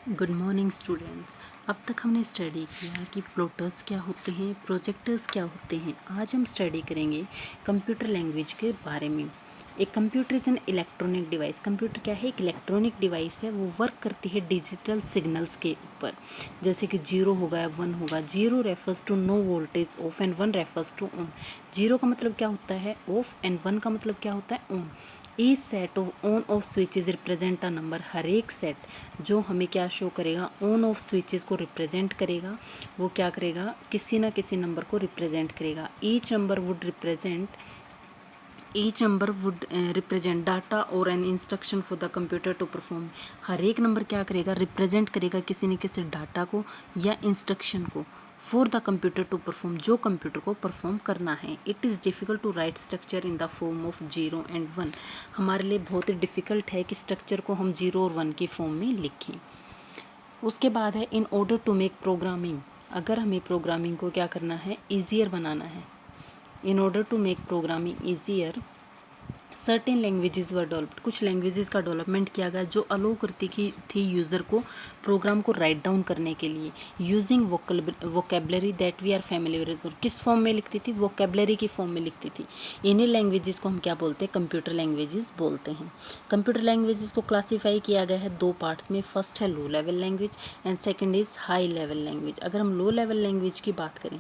Good morning students. अब तक हमने स्टडी किया कि प्लॉटर्स क्या होते हैं, प्रोजेक्टर्स क्या होते हैं। आज हम स्टडी करेंगे कंप्यूटर लैंग्वेज के बारे में। एक computer is an electronic device. Computer क्या है? एक इलेक्ट्रॉनिक डिवाइस है। वो वर्क करती है डिजिटल सिग्नल्स के ऊपर। जैसे कि 0 होगा या 1 होगा। 0 refers to no voltage off and 1 refers to on. 0 का मतलब क्या होता है? ऑफ, एंड 1 का मतलब क्या होता है? On. Each set of on off switches represent a number. हर एक सेट जो हमें क्या शो करेगा? ऑन ऑफ स्विचेस को रिप्रेजेंट करेगा। वो क्या करेगा? किसी ना किसी नंबर को रिप्रेजेंट करेगा। Each number would represent data और an instruction for the computer to perform. हर एक नंबर क्या करेगा? रिप्रेजेंट करेगा किसी न किसी डाटा को या इंस्ट्रक्शन को for the computer to perform, जो कंप्यूटर को परफॉर्म करना है। It is difficult to write structure in the form of 0 and 1। हमारे लिए बहुत ही डिफ़िकल्ट है कि स्ट्रक्चर को हम 0 और 1 की फॉर्म में लिखें। उसके बाद है in order to make programming. अगर हमें प्रोग्रामिंग को क्या करना है? ईजियर बनाना है। In order to make programming easier certain languages were developed. कुछ लैंग्वेजेस का डेवलपमेंट किया गया जो अलो करती थी यूज़र को प्रोग्राम को राइट डाउन करने के लिए using vocabulary that we are familiar with. किस फॉर्म में लिखती थी? वोकेबलरी की फॉर्म में लिखती थी। इन्हीं लैंग्वेजेस को हम क्या बोलते हैं? कंप्यूटर लैंग्वेजेस बोलते हैं। कंप्यूटर लैंग्वेजेस को क्लासीफाई किया गया है 2 पार्ट्स में। फर्स्ट है low level language and second is high level language. अगर हम लो लेवल लैंग्वेज की बात करें,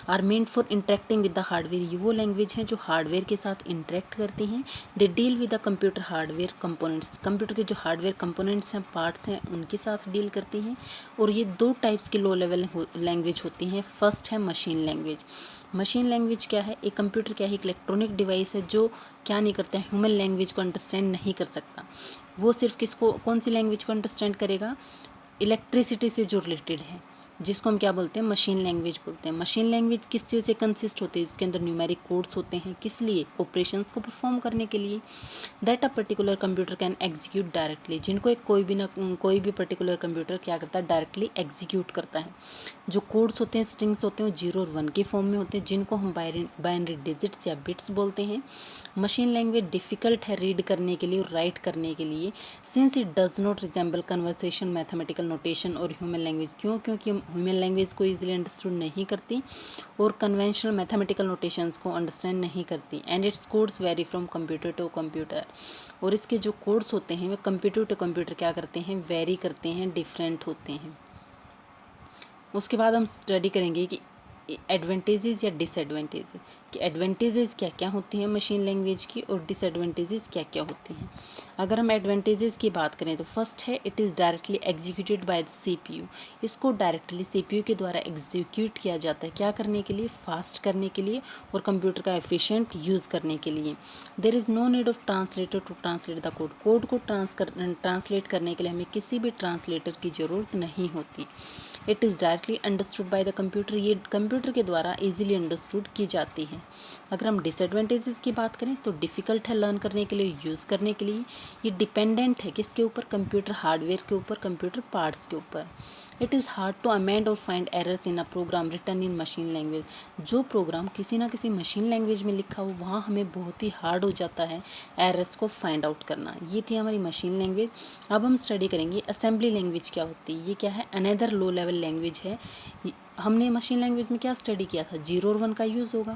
are meant for interacting with the hardware. ये वो लैंग्वेज हैं जो हार्डवेयर के साथ इंटरेक्ट करती हैं। They deal with the computer hardware components. Computer के जो हार्डवेयर कंपोनेंट्स हैं, पार्ट्स हैं, उनके साथ डील करती हैं। और ये 2 टाइप्स की लो लेवल लैंग्वेज होती हैं। फर्स्ट है मशीन लैंग्वेज। मशीन लैंग्वेज क्या है? एक कंप्यूटर क्या है? एक इलेक्ट्रॉनिक डिवाइस है जो क्या नहीं करता है? ह्यूमन लैंग्वेज को अंडरस्टैंड नहीं कर सकता। वो सिर्फ किसको, कौन सी लैंग्वेज को अंडरस्टैंड करेगा? इलेक्ट्रिसिटी से जो रिलेटेड है, जिसको हम क्या बोलते हैं? मशीन लैंग्वेज बोलते हैं। मशीन लैंग्वेज किस चीज़ से कंसिस्ट होती है? उसके अंदर न्यूमेरिक कोड्स होते हैं। किस लिए? ऑपरेशंस को परफॉर्म करने के लिए। That a particular computer can execute directly. जिनको एक कोई भी पर्टिकुलर कंप्यूटर क्या करता है? डायरेक्टली एग्जीक्यूट करता है। जो कोड्स होते हैं, स्ट्रिंग्स होते हैं, वो 0 और 1 के फॉर्म में होते हैं, जिनको हम बाइनरी डिजिट्स या बिट्स बोलते हैं। मशीन लैंग्वेज डिफ़िकल्ट है रीड करने के लिए और राइट करने के लिए, since it does not resemble conversation, mathematical notation और ह्यूमन लैंग्वेज। क्यों? क्योंकि ह्यूमन लैंग्वेज को ईजिली अंडरस्टूड नहीं करती और कन्वेंशनल मैथमेटिकल नोटेशंस को अंडरस्टैंड नहीं करती। And its codes vary from computer to computer. और इसके जो कोड्स होते हैं वे कंप्यूटर टू कंप्यूटर क्या करते हैं? वेरी करते हैं, डिफरेंट होते हैं। उसके बाद हम स्टडी करेंगे कि एडवांटेजेस या डिसएडवांटेजेस, कि एडवांटेजेस क्या क्या होती हैं मशीन लैंग्वेज की और डिसएडवांटेजेस क्या क्या होती हैं। अगर हम एडवांटेजेस की बात करें तो फर्स्ट है it is directly executed by the CPU. इसको डायरेक्टली सीपीयू के द्वारा एग्जीक्यूट किया जाता है। क्या करने के लिए? फास्ट करने के लिए और कंप्यूटर का एफिशिएंट यूज़ करने के लिए। There is no need of translator to translate the code. Code को ट्रांसलेट करने के लिए हमें किसी भी ट्रांसलेटर की ज़रूरत नहीं होती। It is directly understood by the computer. ये कंप्यूटर के द्वारा इजीली अंडरस्टूड की जाती है। अगर हम डिसएडवांटेजेस की बात करें तो डिफ़िकल्ट है लर्न करने के लिए, यूज़ करने के लिए। ये डिपेंडेंट है किसके ऊपर? कंप्यूटर हार्डवेयर के ऊपर, कंप्यूटर पार्ट्स के ऊपर। It is hard to amend और find errors in a program written in machine language. जो प्रोग्राम किसी ना किसी मशीन लैंग्वेज में लिखा हो वहाँ हमें बहुत ही हार्ड हो जाता है एरर्स को फाइंड आउट करना। ये थी हमारी मशीन लैंग्वेज। अब हम स्टडी करेंगे असेंबली लैंग्वेज क्या होती है। ये क्या है? अनदर लो लेवल लैंग्वेज है। हमने मशीन लैंग्वेज में क्या स्टडी किया था? 0 और 1 का यूज़ होगा,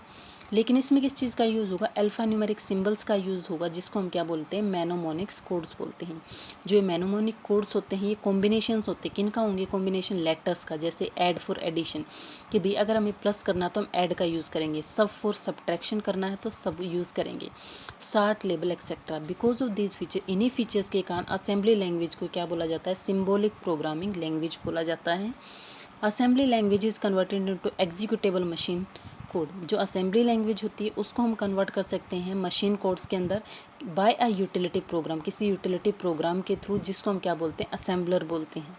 लेकिन इसमें किस चीज़ का यूज़ होगा? अल्फ़ा न्यूमेरिक सिंबल्स का यूज़ होगा, जिसको हम क्या बोलते हैं? मैनोमोनिक्स कोड्स बोलते हैं। जो ये मैनोमोनिक कोड्स होते हैं ये कॉम्बिनेशंस होते हैं। किन का होंगे? कॉम्बिनेशन लेटर्स का, जैसे ऐड फॉर एडिशन, कि भाई अगर हमें प्लस करना तो हम ऐड का यूज़ करेंगे, सब फॉर सब्ट्रैक्शन करना है तो सब यूज़ करेंगे, sort label etcetera. Because of this feature, इन्हीं फीचर्स के कारण असेंबली लैंग्वेज को क्या बोला जाता है? सिम्बॉलिक प्रोग्रामिंग लैंग्वेज बोला जाता है। Assembly language is converted into executable machine code. जो असेंबली लैंग्वेज होती है उसको हम कन्वर्ट कर सकते हैं मशीन कोड्स के अंदर बाय अ यूटिलिटी प्रोग्राम, किसी यूटिलिटी प्रोग्राम के थ्रू, जिसको हम क्या बोलते हैं? असेंबलर बोलते हैं।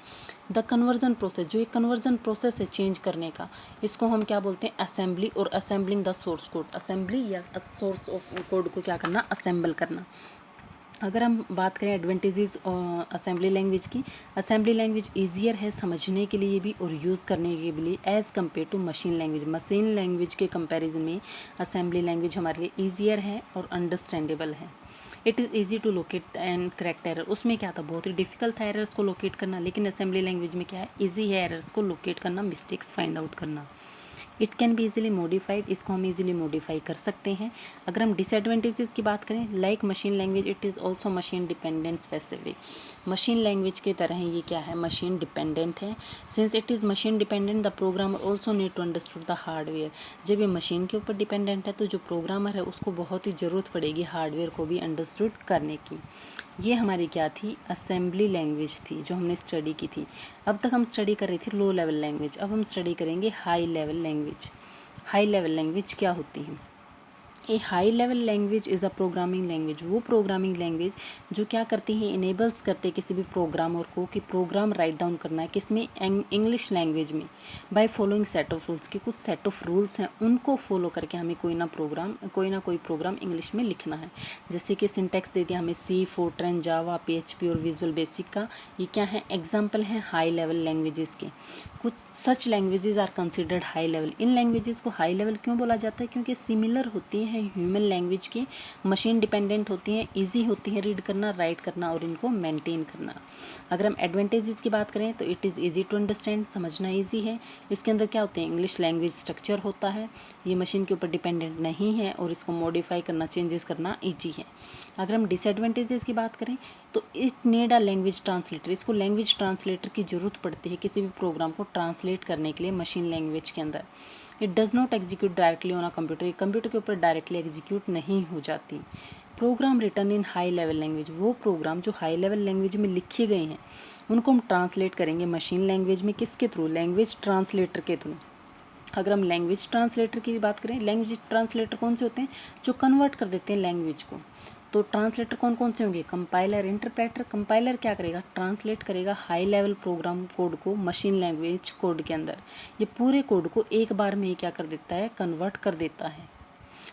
द कन्वर्जन प्रोसेस, जो एक कन्वर्जन प्रोसेस है चेंज करने का, इसको हम क्या बोलते हैं? असेंबली। और assembling the source code, assembly या सोर्स ऑफ कोड को क्या करना? असेंबल करना। अगर हम बात करें एडवांटेजेस असेंबली लैंग्वेज की, असेंबली लैंग्वेज ईजियर है समझने के लिए भी और यूज़ करने के लिए as compare to machine language. Machine language के कंपैरिजन में असेंबली लैंग्वेज हमारे लिए ईजियर है और अंडरस्टैंडेबल है। It is easy to locate and correct error. उसमें क्या था, बहुत ही डिफिकल्ट था एरर्स को लोकेट करना, लेकिन असेंबली लैंग्वेज में क्या है, ईजी है एरर्स को लोकेट करना, मिस्टेक्स फाइंड आउट करना। It can be easily modified, इसको हम इजीली मॉडिफाई कर सकते हैं। अगर हम डिसएडवांटेजेस की बात करें, like machine language it is also machine dependent specific. Machine language की तरह ये क्या है, मशीन डिपेंडेंट है। Since it is machine dependent the programmer also need to understood the hardware. जब ये मशीन के ऊपर डिपेंडेंट है तो जो प्रोग्रामर है उसको बहुत ही ज़रूरत पड़ेगी हार्डवेयर को भी अंडरस्टूड करने की। ये हमारी क्या थी, असेंबली लैंग्वेज थी जो हमने स्टडी की थी। अब तक हम स्टडी कर रहे थे लो लेवल लैंग्वेज, अब हम स्टडी करेंगे high level language. High level language क्या होती है? A high level language is a programming language, वो प्रोग्रामिंग लैंग्वेज जो क्या करती है, इनेबल्स करते हैं किसी भी प्रोग्रामर को कि प्रोग्राम राइट डाउन करना है किसमें, इंग्लिश लैंग्वेज में, by following set of rules, के कुछ सेट ऑफ रूल्स हैं उनको फॉलो करके हमें कोई ना कोई प्रोग्राम इंग्लिश में लिखना है। जैसे कि सिंटैक्स दे दिया हमें सी, फोर्ट्रन, जावा, PHP और विजुअल बेसिक का। ये क्या है, एग्जाम्पल हैं हाई लेवल लैंग्वेजेस के। कुछ such languages are considered high level. इन लैंग्वेजेस को हाई लेवल क्यों बोला जाता है, क्योंकि सिमिलर होती हैं ह्यूमन लैंग्वेज के, मशीन डिपेंडेंट होती हैं, इजी होती हैं रीड करना, राइट करना और इनको मेंटेन करना। अगर हम एडवांटेजेस की बात करें तो it is easy to understand, समझना ईजी है। इसके अंदर क्या होते हैं, इंग्लिश लैंग्वेज स्ट्रक्चर होता है, ये मशीन के ऊपर डिपेंडेंट नहीं है और इसको मॉडिफाई करना, चेंजेस करना ईजी है। अगर हम डिसएडवांटेजेस की बात करें तो it need a language translator, इसको लैंग्वेज ट्रांसलेटर की ज़रूरत पड़ती है किसी भी प्रोग्राम को ट्रांसलेट करने के लिए मशीन लैंग्वेज के अंदर। It does not execute directly on a computer, computer के ऊपर डायरेक्टली एग्जीक्यूट नहीं हो जाती। Program written in high level language, वो प्रोग्राम जो हाई लेवल लैंग्वेज में लिखे गए हैं उनको हम ट्रांसलेट करेंगे मशीन लैंग्वेज में, किसके थ्रू, लैंग्वेज ट्रांसलेटर के थ्रू। अगर हम लैंग्वेज ट्रांसलेटर की बात करें, लैंग्वेज ट्रांसलेटर कौन से होते हैं, जो कन्वर्ट कर देते हैं लैंग्वेज को। तो ट्रांसलेटर कौन कौन से होंगे, कंपाइलर, इंटरप्रेटर। कंपाइलर क्या करेगा, ट्रांसलेट करेगा हाई लेवल प्रोग्राम कोड को मशीन लैंग्वेज कोड के अंदर। ये पूरे कोड को एक बार में ही क्या कर देता है, कन्वर्ट कर देता है।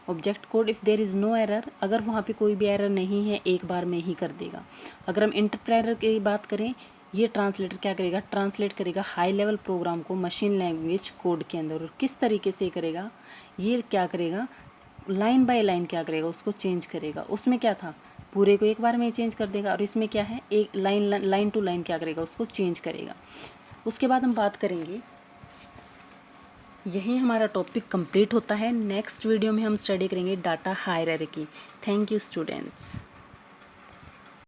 Object code if there is no error, अगर वहाँ पे कोई भी एरर नहीं है एक बार में ही कर देगा। अगर हम इंटरप्रेटर की बात करें, ये ट्रांसलेटर क्या करेगा, ट्रांसलेट करेगा हाई लेवल प्रोग्राम को मशीन लैंग्वेज कोड के अंदर। और किस तरीके से करेगा, ये क्या करेगा, लाइन बाय लाइन क्या करेगा, उसको चेंज करेगा। उसमें क्या था, पूरे को एक बार में चेंज कर देगा, और इसमें क्या है, एक लाइन टू लाइन क्या करेगा, उसको चेंज करेगा। उसके बाद हम बात करेंगे, यही हमारा टॉपिक कंप्लीट होता है। नेक्स्ट वीडियो में हम स्टडी करेंगे data hierarchy. Thank you students.